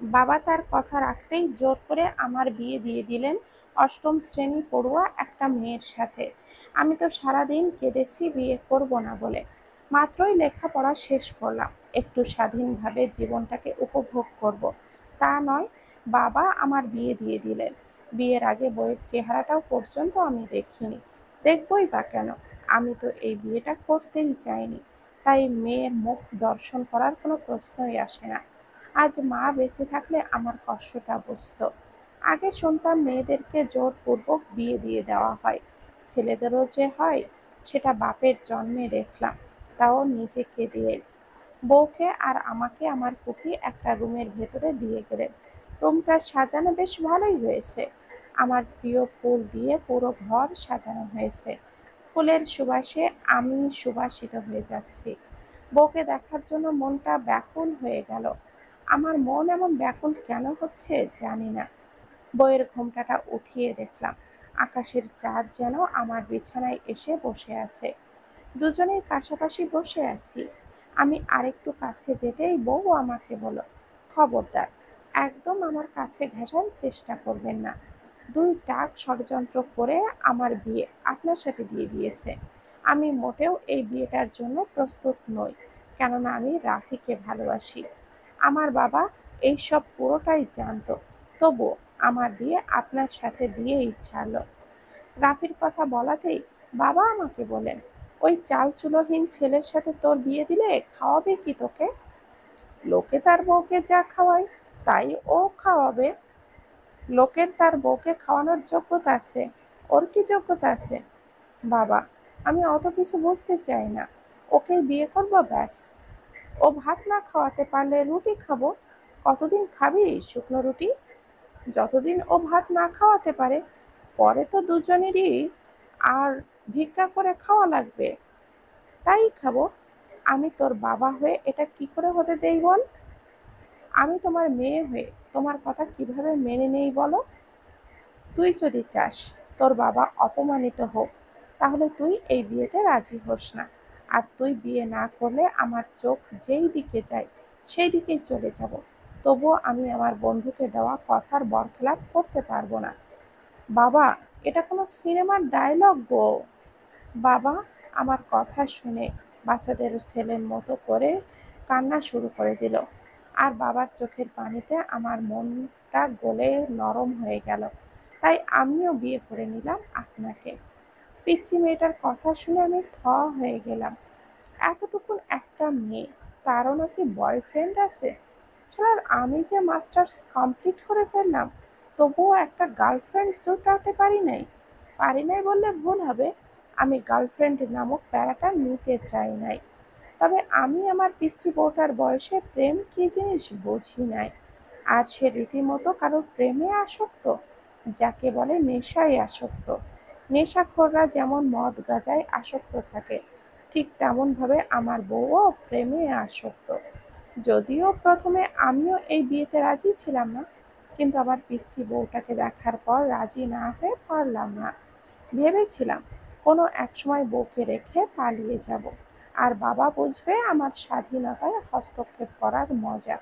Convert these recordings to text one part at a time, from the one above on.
বাবা তার কথা রাখতেই জোর করে আমার বিয়ে দিয়ে দিলেন অষ্টম শ্রেণী পড়ুয়া একটা মেয়ের সাথে। আমি তো সারাদিন কেঁদেছি বিয়ে করব না বলে। মাত্রই লেখাপড়া শেষ করলাম, একটু স্বাধীনভাবে জীবনটাকে উপভোগ করব, তা নয়, বাবা আমার বিয়ে দিয়ে দিলেন। বিয়ের আগে বইয়ের চেহারাটাও পর্যন্ত আমি দেখিনি, দেখবই বা কেন? আমি তো এই বিয়েটা করতেই চাইনি, তাই মেয়ের মুখ দর্শন করার কোনো প্রশ্নই আসে না। আজ মা বেঁচে থাকলে আমার কষ্টটা বুঝতো। আগে শুনতাম মেয়েদেরকে জোরপূর্বক বিয়ে দিয়ে দেওয়া হয়, ছেলেদেরও যে হয় সেটা বাপের জন্মে দেখলাম, তাও নিজেকে দিয়ে। বউকে আর আমাকে আমার ফুপি একটা রুমের ভেতরে দিয়ে গেলেন। রুমটা সাজানো বেশ ভালোই হয়েছে, আমার প্রিয় ফুল দিয়ে পুরো ঘর সাজানো হয়েছে। ফুলের সুবাসে আমি সুবাসিত হয়ে যাচ্ছি। বউকে দেখার জন্য মনটা ব্যাকুল হয়ে গেল। আমার মন এমন ব্যাকুল কেন হচ্ছে জানি না। বইয়ের ঘোমটাটা উঠিয়ে দেখলাম আকাশের চাঁদ যেন আমার বিছানায় এসে বসে আছে। দুজনেই পাশাপাশি বসে আছি। আমি আরেকটু কাছে যেতেই বউ আমাকে বলল, খবরদার, একদম আমার কাছে ঘেঁষার চেষ্টা করবেন না। দুই টাক ষড়যন্ত্র করে আমার বিয়ে আপনার সাথে দিয়ে দিয়েছে। আমি মোটেও এই বিয়েটার জন্য প্রস্তুত নই, কেননা আমি রাফিকে ভালোবাসি। আমার বাবা এইসব পুরোটাই জানতো, তবু আমার বিয়ে আপনার সাথে দিয়েই ছাড়লো। রাফির কথা বলাতেই বাবা আমাকে বলেন, ওই চালচুলোহীন ছেলের সাথে তোর বিয়ে দিলে খাওয়াবে কি তোকে? লোকে তার বউকে যা খাওয়ায় তাই ও খাওয়াবে। লোকের তার বউকে খাওয়ানোর যোগ্যতা আছে, ওর কি যোগ্যতা আছে? বাবা, আমি অত কিছু বুঝতে চাই না, ওকেই বিয়ে করবো ব্যাস। ও ভাত না খাওয়াতে পারলে রুটি খাবো। কতদিন খাবি শুকনো রুটি? যতদিন ও ভাত না খাওয়াতে পারে। পরে তো দুজনেরই আর ভিক্ষা করে খাওয়া লাগবে, তাই খাবো। আমি তোর বাবা হয়ে এটা কি করে হতে দেই বল? আমি তোমার মেয়ে হয়ে তোমার কথা কিভাবে মেনে নেই বলো? তুই যদি চাস তোর বাবা অপমানিত হোক, তাহলে তুই এই বিয়েতে রাজি হোস না। আর তুই বিয়ে না করলে আমার চোখ যেই দিকে যায় সেই দিকেই চলে যাব। তবুও আমি আমার বন্ধুকে দেওয়া কথার বরখেলাপ করতে পারবো না। বাবা, এটা কোনো সিনেমার ডায়লগ গো। বাবা আমার কথা শুনে বাচ্চাদের ছেলের মতো করে কান্না শুরু করে দিল। আর বাবার চোখের পানিতে আমার মনটা গলে নরম হয়ে গেল। তাই আমিও বিয়ে করে নিলাম আপনাকে। পিচ্চি মেয়েটার কথা শুনে আমি হয়ে গেলাম। এতটুকুন একটা মেয়ে, তারও নাকি বয়ফ্রেন্ড আছে! শালার, আমি যে মাস্টার্স কমপ্লিট করে ফেললাম, তবুও একটা গার্লফ্রেন্ড জোটাতে পারি নাই বললে ভুল হবে। আমি গার্লফ্রেন্ড নামক প্যারাটা নিতে চাই নাই। তবে আমি আমার পিচ্চি বউটার বয়সে প্রেম কি জিনিস বুঝি নাই। আর সে রীতিমতো কারোর প্রেমে আসক্ত, যাকে বলে নেশায় আসক্ত। নেশাখোররা যেমন মদ গাঁজায় আসক্ত থাকে, ঠিক তেমনভাবে আমার বউও প্রেমে আসক্ত। যদিও প্রথমে আমিও এই বিয়েতে রাজি ছিলাম না, কিন্তু আমার পিচ্চি বউটাকে দেখার পর রাজি না হয়ে পারলাম না। ভেবেছিলাম কোনো একসময় বউকে রেখে পালিয়ে যাব, আর বাবা বুঝবে আমার স্বাধীনতায় হস্তক্ষেপ করার মজা।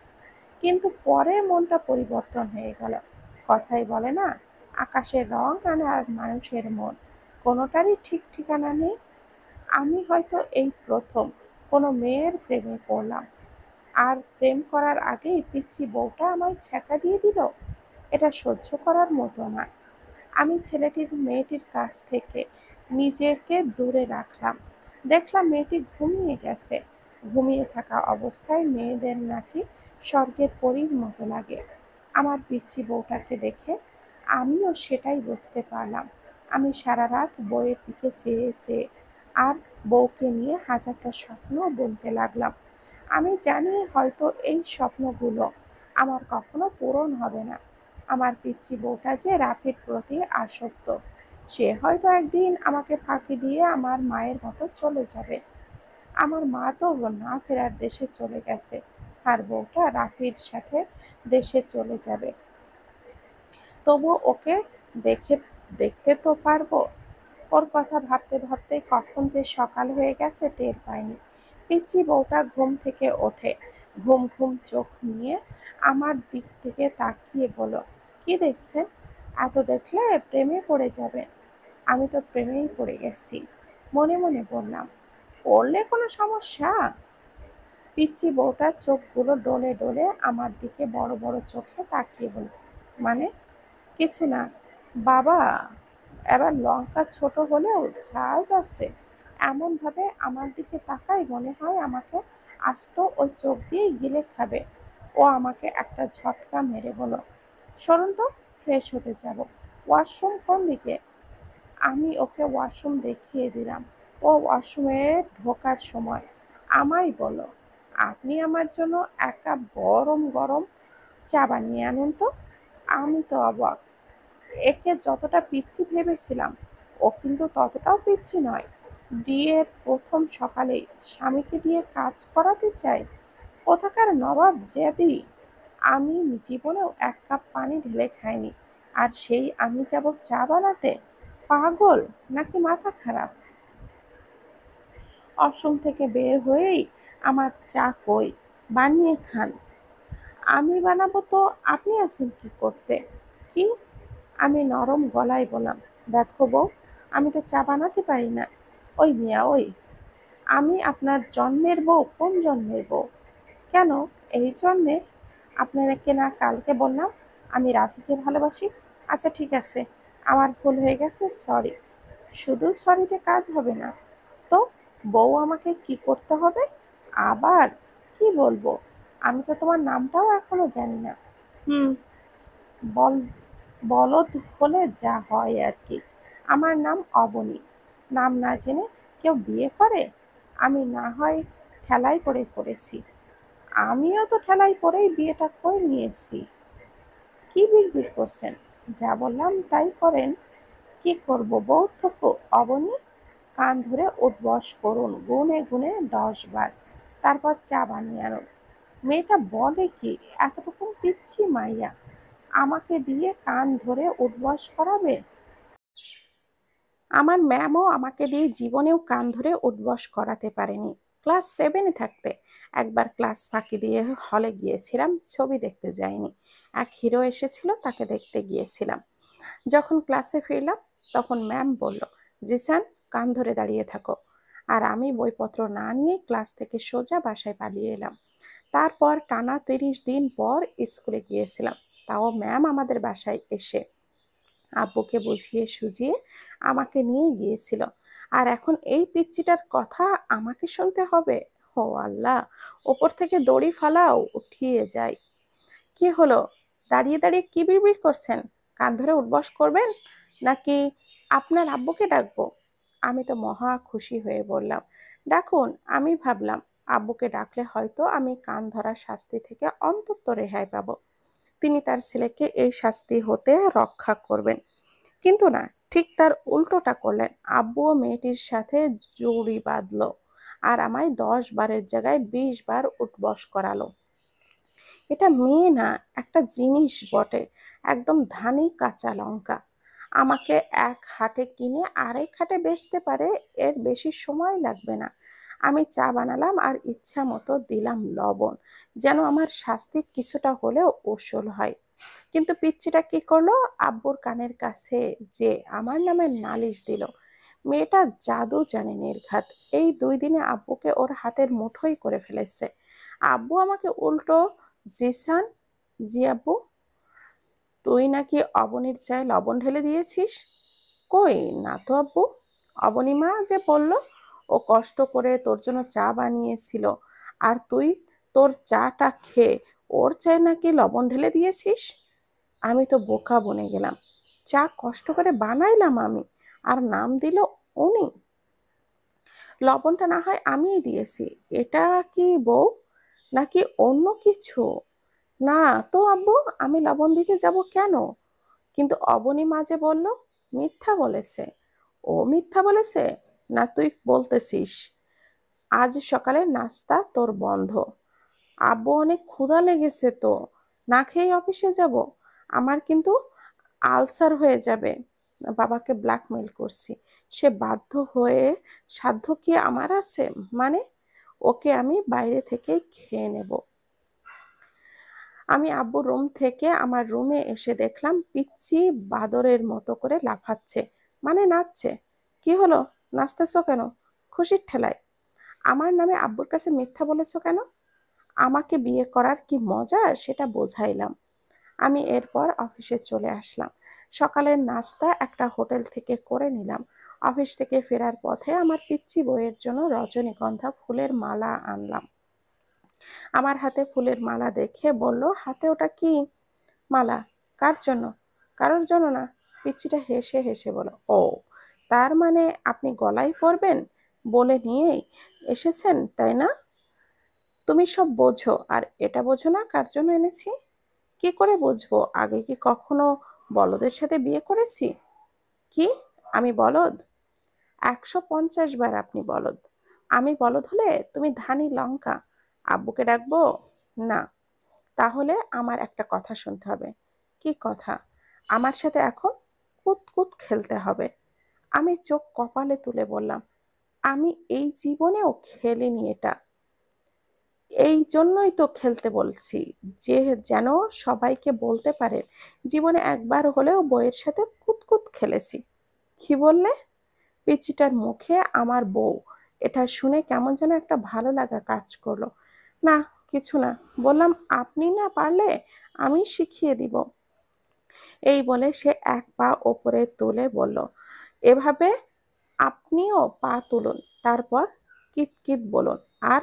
কিন্তু পরে মনটা পরিবর্তন হয়ে গেল। কথাই বলে না, আকাশের রং আর মানুষের মন কোনোটারই ঠিক ঠিকানা নেই। আমি হয়তো এই প্রথম কোনো মেয়ের প্রেমে পড়লাম, আর প্রেম করার আগেই পিচ্চি বউটা আমায় ছ্যাঁকা দিয়ে দিল। এটা সহ্য করার মতো না। আমি মেয়েটির কাছ থেকে নিজেকে দূরে রাখলাম। দেখলাম মেয়েটি ঘুমিয়ে গেছে। ঘুমিয়ে থাকা অবস্থায় মেয়েদের নাকি স্বর্গের পরীর মতো লাগে। আমার পিচ্চি বউটাকে দেখে আমিও সেটাই বুঝতে পারলাম। আমি সারা রাত বউয়ের দিকে চেয়ে চেয়ে আর বউকে নিয়ে হাজারটা স্বপ্ন বুনতে লাগলাম। আমি জানি হয়তো এই স্বপ্নগুলো আমার কখনো পূরণ হবে না। আমার পিচ্চি বউটা যে রাফির প্রতি আসক্ত, সে হয়তো একদিন আমাকে ফাঁকি দিয়ে আমার মায়ের মতো চলে যাবে। আমার মা তো না ফেরার দেশে চলে গেছে, আর বউটা রাফির সাথে দেশে চলে যাবে। তবু ওকে দেখে দেখতে তো পারবো। ওর কথা ভাবতে ভাবতে কখন যে সকাল হয়ে গেছে টের পাইনি। পিচ্চি বউটা ঘুম থেকে ওঠে, ঘুম ঘুম চোখ নিয়ে আমার দিক থেকে তাকিয়ে বলল, কি দেখছেন? এত দেখলে প্রেমে পড়ে যাবেন। আমি তো প্রেমেই পড়ে গেছি। মনে মনে বললাম, পড়লে কোনো সমস্যা? পিচ্চি বউটার চোখগুলো ডলে ডলে আমার দিকে বড় বড় চোখে তাকিয়ে বলল, মানে? কিছু না বাবা। এবার লঙ্কা ছোট হলেও ঝাঁজ আছে। এমনভাবে আমার দিকে তাকায় মনে হয় আমাকে আস্ত ওই চোখ দিয়েই গিলে খাবে। ও আমাকে একটা ঝটকা মেরে বলল, সরুন তো, ফ্রেশ হতে যাব। ওয়াশরুম কোন দিকে? আমি ওকে ওয়াশরুম দেখিয়ে দিলাম। ও ওয়াশরুমে ঢোকার সময় আমায় বলল, আপনি আমার জন্য একটা গরম গরম চা বানিয়ে আনুন তো। আমি তো অবাক। একে যতটা পিচ্চি ভেবেছিলাম ও কিন্তু ততটাও পিচ্চি নয়। বিয়ের প্রথম সকালেই স্বামীকে দিয়ে কাজ করাতে চায়। কোথাকার নবাব জেদি! আমি জীবনেও এক কাপ পানি ঢেলে খাইনি, আর সেই আমি যাব চা বানাতে? পাগল নাকি মাথা খারাপ? ওয়াশরুম থেকে বের হয়েই আমার চা কই, বানিয়ে খান। আমি বানাবো তো আপনি আছেন কি করতে? কি? আমি নরম গলায় বললাম, দেখো বউ, আমি তো চা বানাতে পারি না। ওই মিয়া ওই, আমি আপনার জন্মের বউ? কোন জন্মের বউ? কেন, এই জন্মে? আপনাকে না কালকে বললাম আমি রাফিকে ভালোবাসি? আচ্ছা ঠিক আছে, আমার ভুল হয়ে গেছে, সরি। শুধু সরিতে কাজ হবে না তো। বউ আমাকে কি করতে হবে? আবার কি বলবো? আমি তো তোমার নামটাও এখনো জানি না। হুম, বল, বলদ হলে যা হয় আর কি। আমার নাম অবনী। নাম না জেনে কেউ বিয়ে করে? আমি না হয় ঠেলাই করে করেছি। আমিও তো ঠেলাই করেই বিয়েটা করে নিয়েছি। কি বিড়বিড় করছেন? যা বললাম তাই করেন। কি করব বউ থুকু? অবনী, কান ধরে উঠবস করুন গুনে গুনে 10 বার, তারপর চা বানিয়ে আনুন। মেয়েটা বলে কি, এতটুকু পিচ্ছি মাইয়া আমাকে দিয়ে কান ধরে উঠবস করাবে? আমার ম্যামও আমাকে দিয়ে জীবনেও কান ধরে উঠবস করাতে পারেনি। ক্লাস 7-এ থাকতে একবার ক্লাস ফাঁকি দিয়ে হলে গিয়েছিলাম, ছবি দেখতে যাইনি। এক হিরো এসেছিল, তাকে দেখতে গিয়েছিলাম। যখন ক্লাসে ফিরলাম তখন ম্যাম বলল, জিসান, কান ধরে দাঁড়িয়ে থাকো। আর আমি বইপত্র না নিয়ে ক্লাস থেকে সোজা বাসায় পালিয়ে এলাম। তারপর টানা 30 দিন পর স্কুলে গিয়েছিলাম, তাও ম্যাম আমাদের বাসায় এসে আব্বুকে বুঝিয়ে সুঝিয়ে আমাকে নিয়ে গিয়েছিল। আর এখন এই পিচ্চিটার কথা আমাকে শুনতে হবে? ও আল্লাহ, ওপর থেকে দড়ি ফালাও, উঠিয়ে যায়। কি হলো? দাঁড়িয়ে দাঁড়িয়ে কি বিড়বিড় করছেন? কান ধরে উঠবস করবেন নাকি আপনার আব্বুকে ডাকবো? আমি তো মহা খুশি হয়ে বললাম, ডাকুন। আমি ভাবলাম আব্বুকে ডাকলে হয়তো আমি কান ধরার শাস্তি থেকে অন্তত রেহাই পাবো। তিনি তার ছেলেকে এই শাস্তি হতে রক্ষা করবেন। কিন্তু না, ঠিক তার উল্টোটা করলেন। আব্বুও মেয়েটির সাথে জুড়ি বাঁধলো আর আমায় 10 বারের জায়গায় 20 বার উঠবস করালো। এটা মেয়ে না, একটা জিনিস বটে, একদম ধানি কাঁচা লঙ্কা। আমাকে এক হাটে কিনে আরেক হাটে বেচতে পারে, এর বেশি সময় লাগবে না। আমি চা বানালাম আর ইচ্ছা মতো দিলাম লবণ, যেন আমার শাস্তি কিছুটা হলেও ওসল হয়। কিন্তু পিচ্চিটা কি করলো? আব্বুর কানের কাছে যে আমার নামে নালিশ দিল। মেয়েটা জাদু জানে নির্ঘাত। এই 2 দিনে আব্বুকে ওর হাতের মুঠোই করে ফেলেছে। আব্বু আমাকে উল্টো, জিসান, জি আব্বু, তুই নাকি অবনীর চায়ে লবণ ঢেলে দিয়েছিস? কই না তো আব্বু। অবনী মা যে বলল ও কষ্ট করে তোর জন্য চা বানিয়েছিল, আর তুই তোর চাটা খেয়ে ওর চায়ে নাকি লবণ ঢেলে দিয়েছিস। আমি তো বোকা বনে গেলাম। চা কষ্ট করে বানাইলাম আমি, আর নাম দিল উনি। লবণটা না হয় আমিই দিয়েছি। এটা কি বউ নাকি অন্য কিছু? না তো আব্বু, আমি লবণ দিতে যাব কেন? কিন্তু অবনী মা যে বলল। মিথ্যা বলেছে। ও মিথ্যা বলেছে না তুই বলতেছিস? আজ সকালে নাস্তা তোর বন্ধ। আব্বু, অনেক ক্ষুধা লেগেছে তো, না খেয়ে অফিসে যাব। আমার কিন্তু আলসার হয়ে যাবে। বাবাকে ব্ল্যাকমেল করছি, সে বাধ্য হয়ে, সাধ্য কি আমার আছে? মানে, ওকে আমি বাইরে থেকে খেয়ে নেব। আমি আব্বুর রুম থেকে আমার রুমে এসে দেখলাম পিচ্চি বাদরের মতো করে লাফাচ্ছে, মানে নাচছে। কি হলো, নাচতেছো কেন? খুশির ঠেলায়। আমার নামে আব্বুর কাছে মিথ্যা বলেছো কেন? আমাকে বিয়ে করার কি মজা সেটা বোঝাইলাম। আমি এরপর অফিসে চলে আসলাম। সকালের নাস্তা একটা হোটেল থেকে করে নিলাম। অফিস থেকে ফেরার পথে আমার পিচ্চি বউয়ের জন্য রজনীগন্ধা ফুলের মালা আনলাম। আমার হাতে ফুলের মালা দেখে বলল, হাতে ওটা কি? মালা? কার জন্য? কারোর জন্য না। পিচ্চিটা হেসে হেসে বলল, ও, তার মানে আপনি গলায় পরবেন বলে নিয়েই এসেছেন, তাই না? তুমি সব বোঝো আর এটা বোঝো না কার জন্য এনেছি। কি করে বুঝবো? আগে কি কখনো বলদের সাথে বিয়ে করেছি? কি? আমি বলদ? 150 বার আপনি বলদ। আমি বলদ হলে তুমি ধানি লঙ্কা। আব্বুকে ডাকবো? না। তাহলে আমার একটা কথা শুনতে হবে। কি কথা? আমার সাথে এখন কুত কুত খেলতে হবে। আমি চোখ কপালে তুলে বললাম, আমি এই জীবনেও খেলিনি এটা। এই জন্যই তো খেলতে বলছি, যে যেন সবাইকে বলতে পারেন জীবনে একবার হলেও বউয়ের সাথে কুতকুত খেলেছি। কি বললে? পিচিটার মুখে আমার বউ। এটা শুনে কেমন যেন একটা ভালো লাগা কাজ করলো। না, কিছু না। বললাম, আপনি না পারলে আমি শিখিয়ে দিব। এই বলে সে এক পা ওপরে তুলে বলল, এভাবে আপনিও পা তুলুন, তারপর কিত কিত বলুন, আর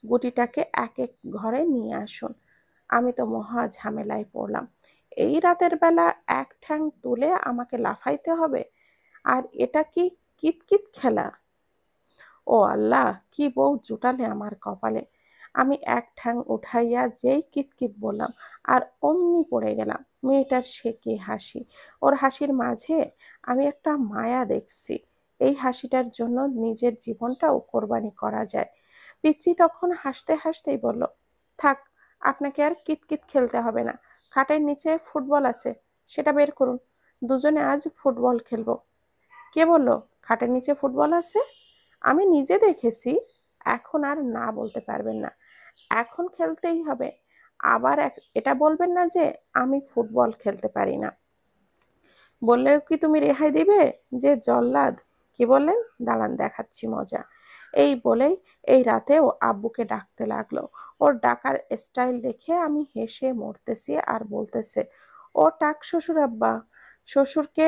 গুটিটাকে এক এক ঘরে নিয়ে আসুন। আমি তো মহা ঝামেলায় পড়লাম। এই রাতের বেলা এক ঠ্যাং তুলে আমাকে লাফাইতে হবে? আর এটা কি কিতকিত খেলা? ও আল্লাহ, কি বউ জুটালে আমার কপালে। আমি এক ঠ্যাং উঠাইয়া যেই কিতকিত বললাম, আর অমনি পড়ে গেলাম। মেয়েটার সে কি হাসি! ওর হাসির মাঝে আমি একটা মায়া দেখছি। এই হাসিটার জন্য নিজের জীবনটাও কোরবানি করা যায়। পিচ্চি তখন হাসতে হাসতেই বলল, থাক, আপনাকে আর কিতকিত খেলতে হবে না। খাটের নিচে ফুটবল আছে, সেটা বের করুন। দুজনে আজ ফুটবল খেলবো। কে বলল খাটের নিচে ফুটবল আছে? আমি নিজে দেখেছি। এখন আর না বলতে পারবেন না। এখন খেলতেই হবে। আবার এটা বলবেন না যে আমি ফুটবল খেলতে পারি না। বললেও কি তুমি রেহাই দিবে? যে জল্লাদ! কি বললেন? দাঁড়ান, দেখাচ্ছি মজা। এই বলেই এই রাতেও আব্বুকে ডাকতে লাগলো। ওর ডাকার স্টাইল দেখে আমি হেসে মরতেছি আর বলতেছে, ও টাক শ্বশুর আব্বা। শ্বশুরকে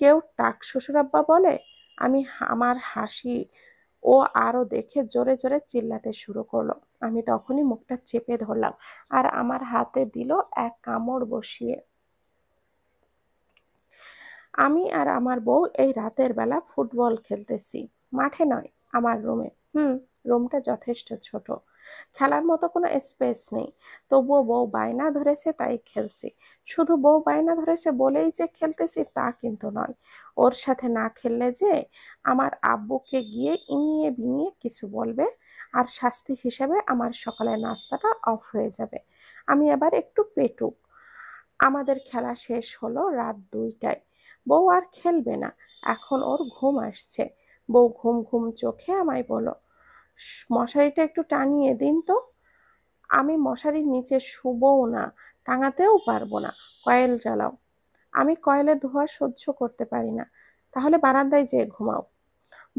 কেউ টাক শ্বশুর আব্বা বলে? আমার হাসি ও আরো দেখে জোরে জোরে চিল্লাতে শুরু করলো। আমি তখনই মুখটা চেপে ধরলাম আর আমার হাতে দিল এক কামড় বসিয়ে। আমি আর আমার বউ এই রাতের বেলা ফুটবল খেলতেছি। মাঠে নয়, আমার রুমে। রুমটা যথেষ্ট ছোট। খেলার মতো কোনো স্পেস নেই। তবুও বউ বায়না ধরেছে তাই খেলছি। শুধু বউ বায়না ধরেছে বলেই যে খেলতেছি তা কিন্তু নয়। ওর সাথে না খেললে যে আমার আব্বুকে গিয়ে ইনিয়ে বিনিয়ে কিছু বলবে, আর শাস্তি হিসেবে আমার সকালের নাস্তাটা অফ হয়ে যাবে। আমি এবার একটু পেটুক। আমাদের খেলা শেষ হলো রাত 2টায়। বউ আর খেলবে না, এখন ওর ঘুম আসছে। বউ ঘুম ঘুম চোখে আমায় বলল, মশারিটা একটু টানিয়ে দিন তো। আমি মশারির নিচে শুবও না, টাঙাতেও পারবো না। কয়েল জ্বালাও। আমি কয়েলের ধোঁয়া সহ্য করতে পারি না। তাহলে বারান্দায় যেয়ে ঘুমাও।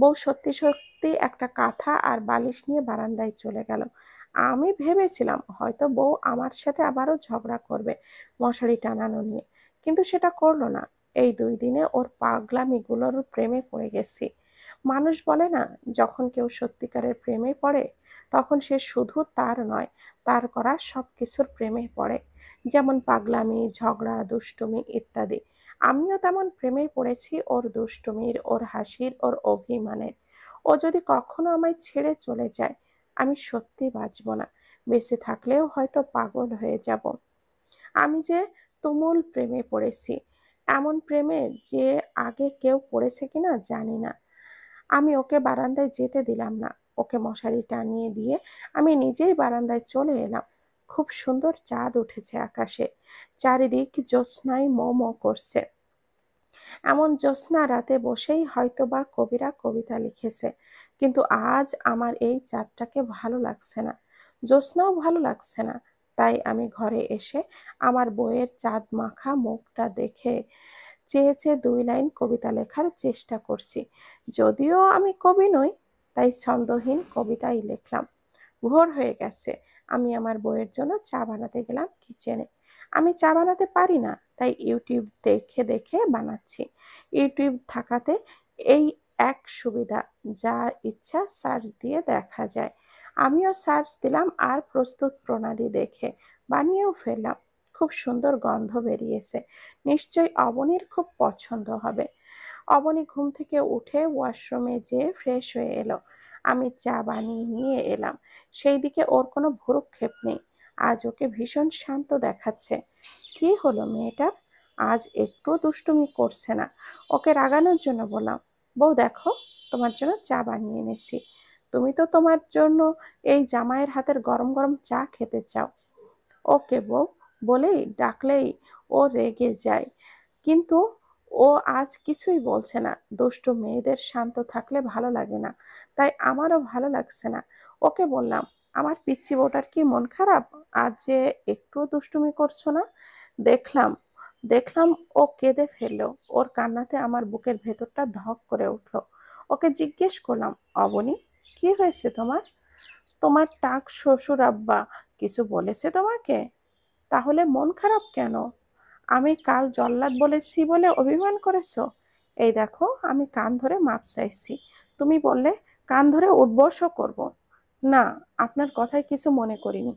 বউ সত্যি সত্যি একটা কাঁথা আর বালিশ নিয়ে বারান্দায় চলে গেল। আমি ভেবেছিলাম হয়তো বউ আমার সাথে আবারও ঝগড়া করবে মশারি টানানো নিয়ে, কিন্তু সেটা করলো না। এই 2 দিনে ওর পাগলামিগুলোর প্রেমে পড়ে গেছি। মানুষ বলে না, যখন কেউ সত্যিকারের প্রেমে পড়ে তখন সে শুধু তার নয়, তার করা সব কিছুর প্রেমে পড়ে। যেমন পাগলামি, ঝগড়া, দুষ্টুমি ইত্যাদি। আমিও তেমন প্রেমে পড়েছি ওর দুষ্টুমির, ওর হাসির, ওর অভিমানের। ও যদি কখনো আমায় ছেড়ে চলে যায়, আমি সত্যি বাঁচব না। বেঁচে থাকলেও হয়তো পাগল হয়ে যাব। আমি যে তুমুল প্রেমে পড়েছি, এমন প্রেমে যে আগে কেউ পড়েছে কিনা জানি না। আমি ওকে বারান্দায় যেতে দিলাম না। ওকে মশারি টানিয়ে দিয়ে আমি নিজেই বারান্দায় চলে এলাম। খুব সুন্দর চাঁদ উঠেছে আকাশে। চারিদিক জ্যোৎস্নায় মো মো করছে। এমন জ্যোৎস্না রাতে বসেই হয়তোবা কবিরা কবিতা লিখেছে। কিন্তু আজ আমার এই চাঁদটাকে ভালো লাগছে না, জ্যোৎস্নাও ভালো লাগছে না। তাই আমি ঘরে এসে আমার বইয়ের চাঁদ মাখা মুখটা দেখে চেয়ে চেয়ে 2 লাইন কবিতা লেখার চেষ্টা করছি। যদিও আমি কবি নই, তাই ছন্দহীন কবিতাই লিখলাম। ভোর হয়ে গেছে। আমি আমার বইয়ের জন্য চা বানাতে গেলাম কিচেনে। আমি চা বানাতে পারি না, তাই ইউটিউব দেখে দেখে বানাচ্ছি। ইউটিউব থাকাতে এই এক সুবিধা, যা ইচ্ছা সার্চ দিয়ে দেখা যায়। আমিও সার্চ দিলাম আর প্রস্তুত প্রণালী দেখে বানিয়েও ফেললাম। খুব সুন্দর গন্ধ বেরিয়েছে। নিশ্চয়ই অবনীর খুব পছন্দ হবে। অবনী ঘুম থেকে উঠে ওয়াশরুমে যেয়ে ফ্রেশ হয়ে এলো। আমি চা বানিয়ে নিয়ে এলাম। সেই দিকে ওর কোনো ভ্রুক্ষেপ নেই। আজ ওকে ভীষণ শান্ত দেখাচ্ছে। কি হলো মেয়েটার? আজ একটু দুষ্টুমি করছে না। ওকে রাগানোর জন্য বললাম, বউ দেখো, তোমার জন্য চা বানিয়ে এনেছি। তুমি তো তোমার জন্য এই জামাইয়ের হাতের গরম গরম চা খেতে চাও। ওকে বউ বলেই ডাকলেই ও রেগে যায়। কিন্তু ও আজ কিছুই বলছে না। দুষ্টু মেয়েদের শান্ত থাকলে ভালো লাগে না, তাই আমারও ভালো লাগছে না। ওকে বললাম, আমার পিচ্চি বউটার কি মন খারাপ? আজ যে একটু দুষ্টুমি করছো না। দেখলাম দেখলাম ও কেঁদে ফেললো। ওর কান্নাতে আমার বুকের ভেতরটা ধক করে উঠলো। ওকে জিজ্ঞেস করলাম, অবনী, কি হয়েছে তোমার? তোমার টাক শ্বশুর আব্বা কিছু বলেছে তোমাকে? তাহলে মন খারাপ কেন? আমি কাল জল্লাদ বলেছি বলে অভিমান করেছো? এই দেখো, আমি কান ধরে মাপ চাইছি। তুমি বললে কান ধরে উঠবসও করব। না, আপনার কথায় কিছু মনে করিনি।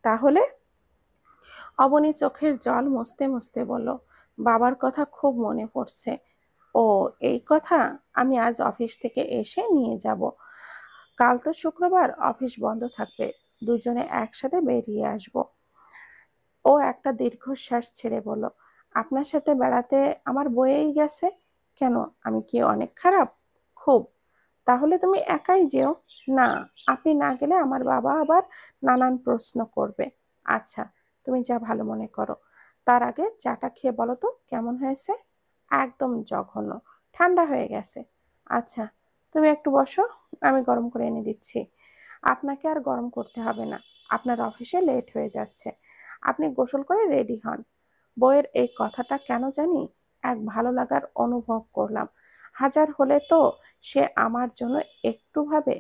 তাহলে? অবনী চোখের জল মুছতে মুছতে বলল, বাবার কথা খুব মনে পড়ছে। ও, এই কথা? আমি আজ অফিস থেকে এসে নিয়ে যাব। কাল তো শুক্রবার, অফিস বন্ধ থাকবে। দুজনে একসাথে বেরিয়ে আসবো। ও একটা দীর্ঘশ্বাস ছেড়ে বলল, আপনার সাথে বেড়াতে আমার বয়েই গেছে। কেন, আমি কি অনেক খারাপ? খুব। তাহলে তুমি একাই যেও। না, আপনি না গেলে আমার বাবা আবার নানান প্রশ্ন করবে। আচ্ছা, তুমি যা ভালো মনে করো। তার আগে চাটা খেয়ে বলো তো কেমন হয়েছে। একদম জঘন্য, ঠান্ডা হয়ে গেছে। আচ্ছা, তুমি একটু বসো, আমি গরম করে এনে দিচ্ছি। আপনাকে আর গরম করতে হবে না, আপনার অফিসে লেট হয়ে যাচ্ছে। আপনি গোসল করে রেডি হন। বইয়ের এই কথাটা কেন জানি এক ভালো লাগার অনুভব করলাম। হাজার হলে তো সে আমার জন্য একটু ভাবে।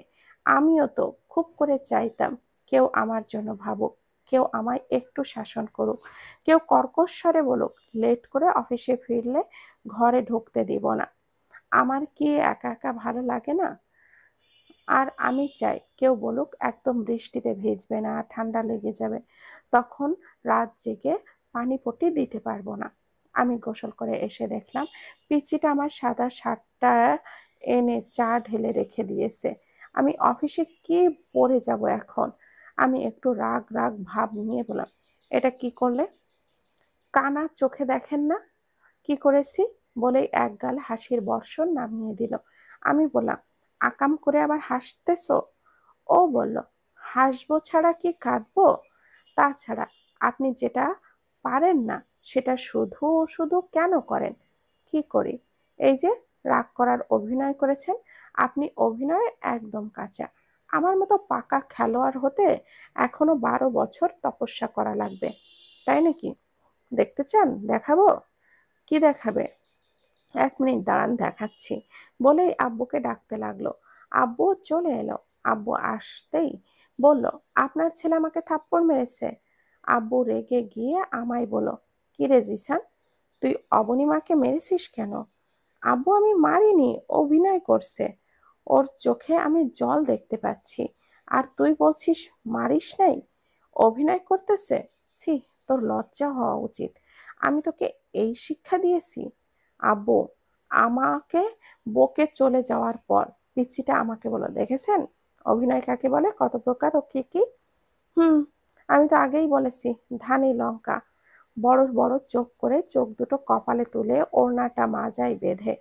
আমিও তো খুব করে চাইতাম কেউ আমার জন্য ভাবুক, কেউ আমায় একটু শাসন করুক, কেউ কর্কশ স্বরে বলুক লেট করে অফিসে ফিরলে ঘরে ঢুকতে দিব না। আমার কি একা একা ভালো লাগে না? আর আমি চাই কেউ বলুক একদম বৃষ্টিতে ভিজবে না, ঠান্ডা লেগে যাবে। তখন রাত জেগে পানিপট্টি দিতে পারবো না। আমি গোসল করে এসে দেখলাম পিচিটা আমার সাদা শার্টটা এনে চা ঢেলে রেখে দিয়েছে। আমি অফিসে কি পরে যাব এখন? আমি একটু রাগ রাগ ভাব নিয়ে বললাম, এটা কি করলে? কানা চোখে দেখেন না কি করেছি? বলেই একগাল হাসির বর্ষণ নামিয়ে দিল। আমি বললাম, আকাম করে আবার হাসতেছো? ও বলল, হাসবো ছাড়া কি কাঁদবো? তাছাড়া আপনি যেটা পারেন না সেটা শুধু শুধু কেন করেন? কি করি? এই যে রাগ করার অভিনয় করেছেন, আপনি অভিনয়ে একদম কাঁচা। আমার মতো পাকা খেলোয়াড় হতে এখনো 12 বছর তপস্যা করা লাগবে। তাই নাকি? দেখতে চান? দেখাবো। কি দেখাবে? 1 মিনিট দাঁড়ান, দেখাচ্ছি। বলেই আব্বুকে ডাকতে লাগলো। আব্বু চলে এলো। আব্বু আসতেই বলল, আপনার ছেলে আমাকে থাপ্পড় মেরেছে। আব্বু রেগে গিয়ে আমায় বলল, কি রে জিসান, তুই অবনীমাকে মেরেছিস কেন? আব্বু, আমি মারিনি, অভিনয় করছে। ওর চোখে আমি জল দেখতে পাচ্ছি, আর তুই বলছিস মারিস নাই? অভিনয় করতেছে? ছি, তোর লজ্জা হওয়া উচিত। আমি তোকে এই শিক্ষা দিয়েছি? আব্বু আমাকে বকে চলে যাওয়ার পর পিচ্চিটা আমাকে বলল, দেখেছেন অভিনয় কাকে বলে, কত প্রকার ও কি কি। হুম, আমি তো আগেই বলেছি, ধানি লঙ্কা। বড় বড় চোখ করে চোখ দুটো কপালে তুলে ওড়নাটা মাজায় বেঁধে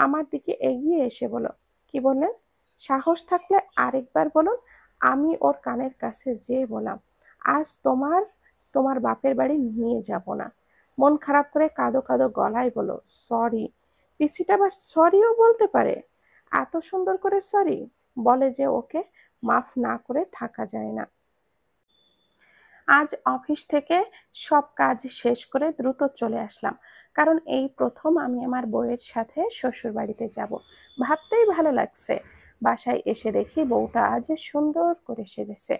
আমার দিকে এগিয়ে এসে বলল, কি বললেন? সাহস থাকলে আরেকবার বলুন। আমি ওর কানের কাছে যেয়ে বললাম, আজ তোমার বাপের বাড়ি নিয়ে যাব না। মন খারাপ করে কাঁদো কাঁদো গলায় বলো, সরি। পিছিটা আবার সরিও বলতে পারে? এত সুন্দর করে সরি বলে যে ওকে মাফ না করে থাকা যায় না। আজ অফিস থেকে সব কাজ শেষ করে দ্রুত চলে আসলাম, কারণ এই প্রথম আমি আমার বউয়ের সাথে শ্বশুর বাড়িতে যাব। ভাবতেই ভালো লাগছে। বাসায় এসে দেখি বউটা আজ সুন্দর করে সেজেছে।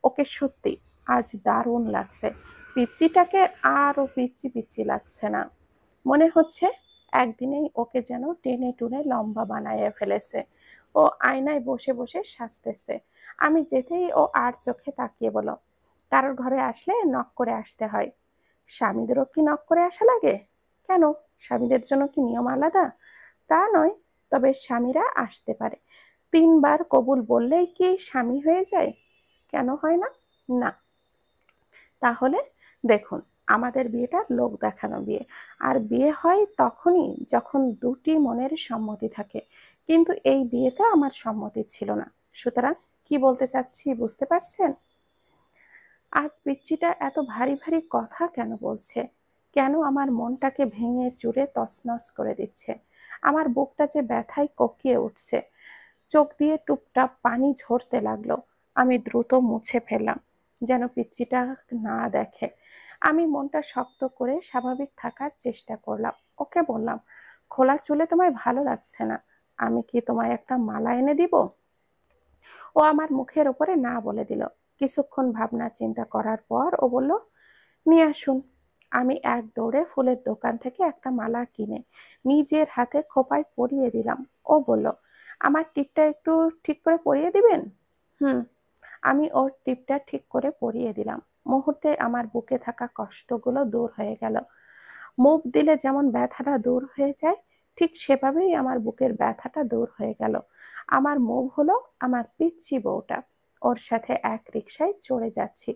ওকে সত্যি আজ দারুণ লাগছে। পিচ্চিটাকে আরও পিচ্চি পিচ্চি লাগছে না, মনে হচ্ছে একদিনেই ওকে যেন টেনে টুনে লম্বা বানাইয়া ফেলেছে। ও আয়নায় বসে বসে সাজতেছে। আমি যেতেই ও আর চোখে তাকিয়ে বলো, কারোর ঘরে আসলে নক করে আসতে হয়। স্বামীদেরও কি নক করে আসা লাগে? কেন, স্বামীদের জন্য কি নিয়ম আলাদা? তা নয়, তবে স্বামীরা আসতে পারে। 3 বার কবুল বললেই কি স্বামী হয়ে যায়? কেন হয় না? না। তাহলে দেখুন, আমাদের বিয়েটা লোক দেখানো বিয়ে। আর বিয়ে হয় তখনই যখন দুটি মনের সম্মতি থাকে। কিন্তু এই বিয়েতে আমার সম্মতি ছিল না। সুতরাং কি বলতে চাচ্ছি বুঝতে পারছেন? আজ পিচ্চিটা এত ভারী ভারী কথা কেন বলছে? কেন আমার মনটাকে ভেঙে চুরে তছনছ করে দিচ্ছে? আমার বুকটা যে ব্যথায় কোকিয়ে উঠছে। চোখ দিয়ে টুপটাপ পানি ঝরতে লাগলো। আমি দ্রুত মুছে ফেললাম, যেন পিচ্চিটা না দেখে। আমি মনটা শক্ত করে স্বাভাবিক থাকার চেষ্টা করলাম। ওকে বললাম, খোলা চুলে তোমায় ভালো লাগছে না, আমি কি তোমায় একটা মালা এনে দিব? ও আমার মুখের উপরে না বলে দিল। কিছুক্ষণ ভাবনা চিন্তা করার পর ও বলল, নিয়ে আসুন। আমি এক দৌড়ে ফুলের দোকান থেকে একটা মালা কিনে নিজের হাতে খোপায় পরিয়ে দিলাম। ও বলল, আমার টিপটা একটু ঠিক করে পরিয়ে দিবেন? হুম। আমি ওর টিপটা ঠিক করে পরিয়ে দিলাম। মুহূর্তে আমার বুকে থাকা কষ্টগুলো দূর হয়ে গেল। মুভ দিলে যেমন ব্যথাটা দূর হয়ে যায়, ঠিক সেভাবেই আমার বুকের ব্যথাটা দূর হয়ে গেল। আমার মুভ হলো আমার পিচ্চি বউটা। ওর সাথে এক রিকশায় চড়ে যাচ্ছি।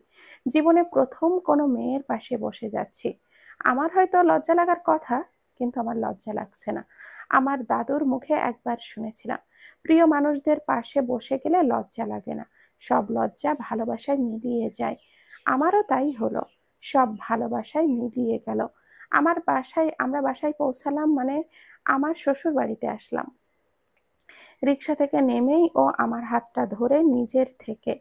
জীবনে প্রথম কোনো মেয়ের পাশে বসে যাচ্ছি। আমার হয়তো লজ্জা লাগার কথা, কিন্তু আমার লজ্জা লাগছে না। আমার দাদুর মুখে একবার শুনেছিলাম, প্রিয় মানুষদের পাশে বসে গেলে লজ্জা লাগে না, সব লজ্জা ভালোবাসায় মিলিয়ে যায়। আমারও তাই হলো, সব ভালোবাসায় মিলিয়ে গেল। আমরা বাসায় পৌঁছালাম, মানে আমার শ্বশুর বাড়িতে আসলাম। রিক্সা থেকে নেমেই ও আমার হাতটা ধরে নিজের থেকে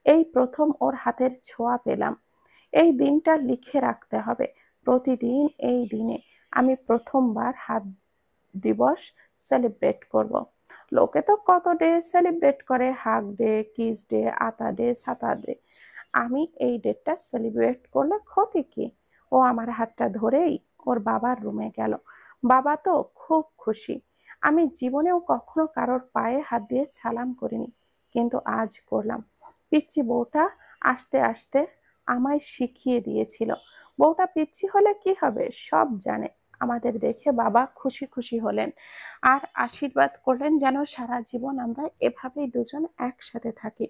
এই প্রথম ওর হাতের ছোঁয়া পেলাম। এই দিনটা লিখে রাখতে হবে। প্রতিদিন এই দিনে আমি প্রথমবার হাত দিবস সেলিব্রেট করব। লোকে তো কত ডে সেলিব্রেট করে, হাগ ডে, কিস ডে, আতা ডে, ছাতা ডে। আমি এই ডেটটা সেলিব্রেট করলে ক্ষতি কি? ও আমার হাতটা ধরেই ওর বাবার রুমে গেল। বাবা তো খুব খুশি। আমি জীবনেও কখনো কারোর পায়ে হাত দিয়ে সালাম করিনি, কিন্তু আজ করলাম। পিচ্চি বউটা আস্তে আস্তে আমায় শিখিয়ে দিয়েছিল, বউটা পিচ্চি হলে কি হবে সব জানে। আমাদের দেখে বাবা খুশি খুশি হলেন আর আশীর্বাদ করলেন যেন সারা জীবন আমরা এভাবেই দুজন একসাথে থাকি।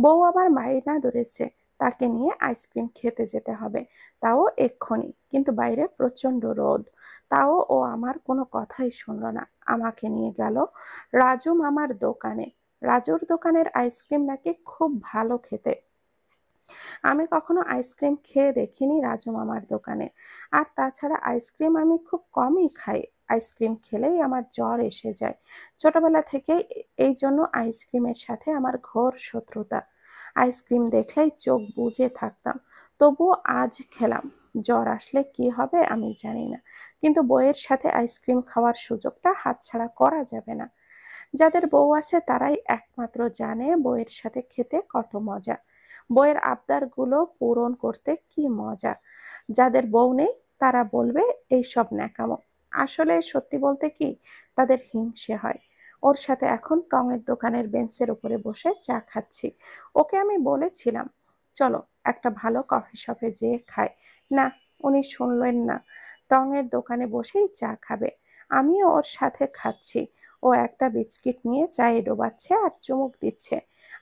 বউ আবার বায়না ধরেছে, তাকে নিয়ে আইসক্রিম খেতে যেতে হবে, তাও এক্ষুনি, কিন্তু বাইরে প্রচন্ড রোদ। তাও ও আমার কোনো কথাই শুনলো না। আমাকে নিয়ে গেল রাজু মামার দোকানে। রাজুর দোকানের আইসক্রিম নাকি খুব ভালো খেতে। আমি কখনো আইসক্রিম খেয়ে দেখিনি রাজু মামার দোকানে। আর তাছাড়া আইসক্রিম আমি খুব কমই খাই। আইসক্রিম খেলেই আমার জ্বর এসে যায়। ছোটবেলা থেকেই এই জন্য আইসক্রিমের সাথে আমার ঘোর শত্রুতা। আইসক্রিম দেখলেই চোখ বুজে থাকতাম। তবুও আজ খেলাম। জ্বর আসলে কি হবে আমি জানি না, কিন্তু বউয়ের সাথে আইসক্রিম খাওয়ার সুযোগটা হাতছাড়া করা যাবে না। যাদের বউ আছে তারাই একমাত্র জানে বউয়ের সাথে খেতে কত মজা, বউয়ের আবদারগুলো পূরণ করতে কি মজা। যাদের বউ নেই তারা বলবে এইসব ন্যাকামো। আসলে সত্যি বলতে কি, তাদের হিংসে হয়। ওর সাথে এখন টঙের দোকানের বেঞ্চের উপরে বসে চা খাচ্ছি। ওকে আমি বলেছিলাম, চলো একটা ভালো কফি শপে যেয়ে খাই। না, উনি শুনলেন না। টঙের দোকানে বসেই চা খাবে। আমিও ওর সাথে খাচ্ছি। ও একটা বিস্কিট নিয়ে চায়ে ডোবাচ্ছে আর চুমুক দিচ্ছে।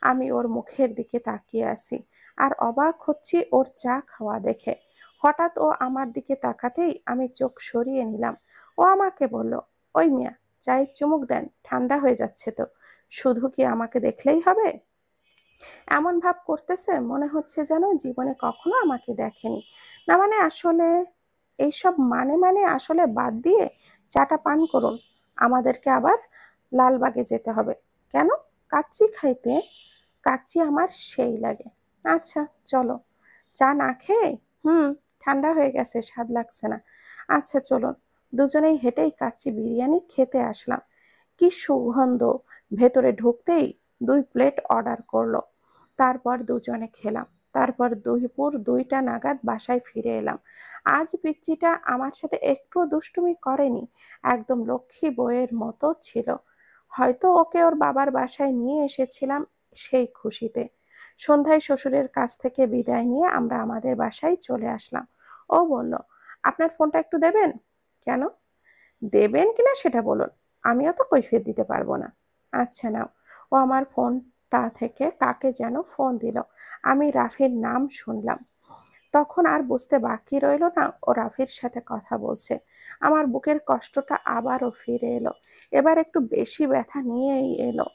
আমি ওর মুখের দিকে তাকিয়ে আছি আর অবাক হচ্ছি ওর চা খাওয়া দেখে। হঠাৎ ও আমার দিকে তাকাতেই আমি চোখ সরিয়ে নিলাম। ও আমাকে বলল, ওই মিয়া, চায়ে চুমুক দেন, ঠান্ডা হয়ে যাচ্ছে তো। শুধু কি আমাকে দেখলেই হবে? এমন ভাব করতেছে মনে হচ্ছে যেন জীবনে কখনো আমাকে দেখেনি। না মানে আসলে এইসব মানে আসলে বাদ দিয়ে চাটা পান করুন। আমাদেরকে আবার লালবাগে যেতে হবে। কেন? কাচ্চি খাইতে? কাচ্চি আমার সেই লাগে। আচ্ছা, চলো। চা না খেয়ে? হুম, ঠান্ডা হয়ে গেছে, স্বাদ লাগছে না। আচ্ছা চলুন। দুজনেই হেঁটেই কাচ্চি বিরিয়ানি খেতে আসলাম। কি সুগন্ধ! ভেতরে ঢুকতেই 2 প্লেট অর্ডার করলো। তারপর দুজনে খেলাম। তারপর দুপুর 2টা নাগাদ বাসায় ফিরে এলাম। আজ পিচ্চিটা আমার সাথে একটুও দুষ্টুমি করেনি, একদম লক্ষ্মী বউয়ের মতো ছিল। হয়তো ওকে ওর বাবার বাসায় নিয়ে এসেছিলাম সেই খুশিতে। সন্ধ্যায় শ্বশুরের কাছ থেকে বিদায় নিয়ে আমরা আমাদের বাসায় চলে আসলাম। ও বলল, আপনার ফোনটা একটু দেবেন? কেন? দেবেন কিনা সেটা বলুন, আমিও তো কৈফিয়ত দিতে পারবো না। আচ্ছা নাও। ও আমার ফোনটা থেকে কাকে যেন ফোন দিল। আমি রাফির নাম শুনলাম। তখন আর বুঝতে বাকি রইল না ও রাফির সাথে কথা বলছে। আমার বুকের কষ্টটা আবারও ফিরে এলো। এবার একটু বেশি ব্যথা নিয়েই এলো।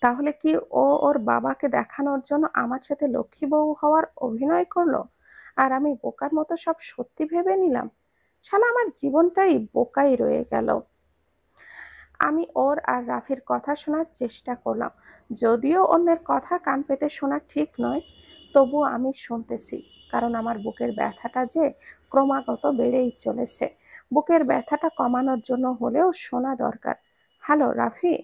তাহলে কি ও ওর বাবাকে দেখানোর জন্য আমার সাথে লক্ষ্মী বউ হওয়ার অভিনয় করলো? আর আমি বোকার মতো সব সত্যি ভেবে নিলাম। শালা আমার জীবনটাই বোকাই রয়ে গেল। আমি ওর আর রাফির কথা শোনার চেষ্টা করলাম। যদিও অন্যের কথা কান পেতে শোনা ঠিক নয়, তবুও আমি শুনতেছি। কারণ আমার বুকের ব্যথাটা যে ক্রমাগত বেড়েই চলেছে। বুকের ব্যথাটা কমানোর জন্য হলেও শোনা দরকার। হ্যালো রাফি,